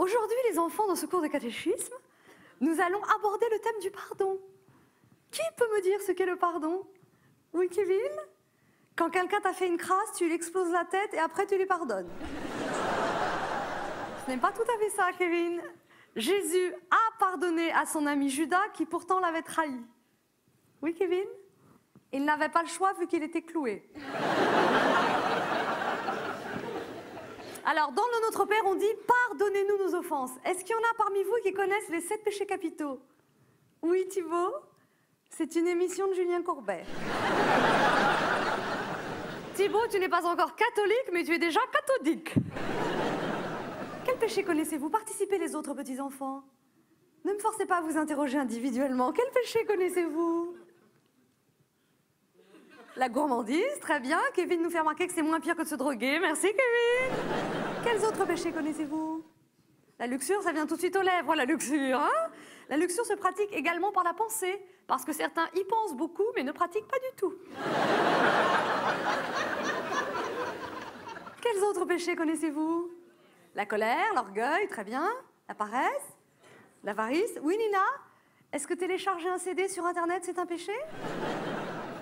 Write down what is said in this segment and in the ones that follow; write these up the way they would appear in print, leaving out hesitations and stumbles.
Aujourd'hui, les enfants, dans ce cours de catéchisme, nous allons aborder le thème du pardon. Qui peut me dire ce qu'est le pardon? Oui, Kevin? Quand quelqu'un t'a fait une crasse, tu lui exploses la tête et après tu lui pardonnes. Ce n'est pas tout à fait ça, Kevin. Jésus a pardonné à son ami Judas qui pourtant l'avait trahi. Oui, Kevin? Il n'avait pas le choix vu qu'il était cloué. Alors, dans le Notre Père, on dit « Pardonnez-nous nos offenses ». Est-ce qu'il y en a parmi vous qui connaissent les 7 péchés capitaux? Oui, Thibaut? C'est une émission de Julien Courbet. Thibaut, tu n'es pas encore catholique, mais tu es déjà cathodique. Quel péché connaissez-vous? Participez les autres petits-enfants. Ne me forcez pas à vous interroger individuellement. Quel péché connaissez-vous? La gourmandise, très bien. Kevin nous fait remarquer que c'est moins pire que de se droguer. Merci, Kevin. Quels autres péchés connaissez-vous? La luxure, ça vient tout de suite aux lèvres, la luxure. Hein? La luxure se pratique également par la pensée, parce que certains y pensent beaucoup, mais ne pratiquent pas du tout. Quels autres péchés connaissez-vous? La colère, l'orgueil, très bien. La paresse, l'avarice. Oui, Nina? Est-ce que télécharger un CD sur Internet, c'est un péché?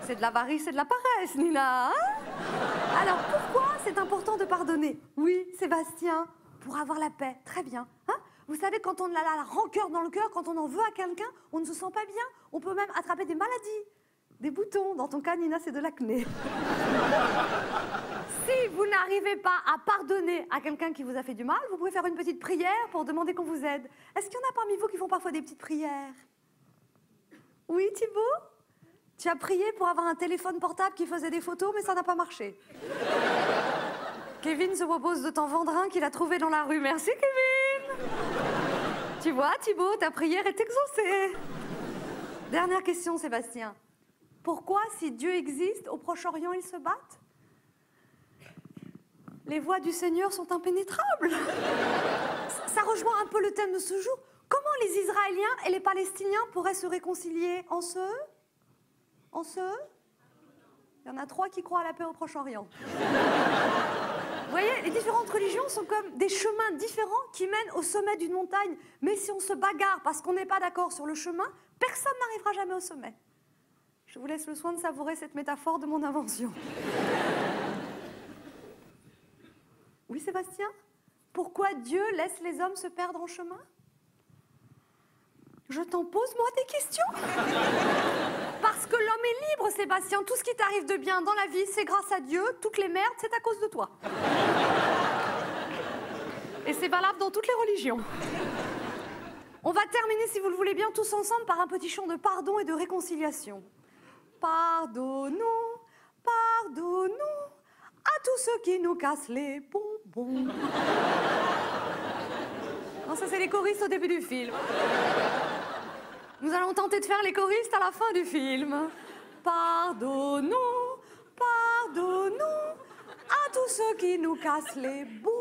C'est de l'avarice et de la paresse, Nina. Hein? Alors, pourquoi c'est important de pardonner? Oui, Sébastien, pour avoir la paix. Très bien. Hein? Vous savez, quand on a la rancœur dans le cœur, quand on en veut à quelqu'un, on ne se sent pas bien. On peut même attraper des maladies, des boutons. Dans ton cas, Nina, c'est de l'acné. Si vous n'arrivez pas à pardonner à quelqu'un qui vous a fait du mal, vous pouvez faire une petite prière pour demander qu'on vous aide. Est-ce qu'il y en a parmi vous qui font parfois des petites prières? Oui, Thibaut? Tu as prié pour avoir un téléphone portable qui faisait des photos, mais ça n'a pas marché. Kevin se propose de t'en vendre un qu'il a trouvé dans la rue. Merci, Kevin. Tu vois, Thibaut, ta prière est exaucée. Dernière question, Sébastien. Pourquoi, si Dieu existe, au Proche-Orient, ils se battent? Les voies du Seigneur sont impénétrables. Ça rejoint un peu le thème de ce jour. Comment les Israéliens et les Palestiniens pourraient se réconcilier en ce? En ce? Il y en a 3 qui croient à la paix au Proche-Orient. Vous voyez, les différentes religions sont comme des chemins différents qui mènent au sommet d'une montagne. Mais si on se bagarre parce qu'on n'est pas d'accord sur le chemin, personne n'arrivera jamais au sommet. Je vous laisse le soin de savourer cette métaphore de mon invention. Oui, Sébastien? Pourquoi Dieu laisse les hommes se perdre en chemin? Je t'en pose, moi, des questions? Parce que l'homme est libre, Sébastien. Tout ce qui t'arrive de bien dans la vie, c'est grâce à Dieu. Toutes les merdes, c'est à cause de toi. Et c'est valable dans toutes les religions. On va terminer, si vous le voulez bien, tous ensemble par un petit chant de pardon et de réconciliation. Pardonnons, pardonnons à tous ceux qui nous cassent les bonbons. Non, ça c'est les choristes au début du film. Nous allons tenter de faire les choristes à la fin du film. Pardonnons, pardonnons à tous ceux qui nous cassent les bonbons.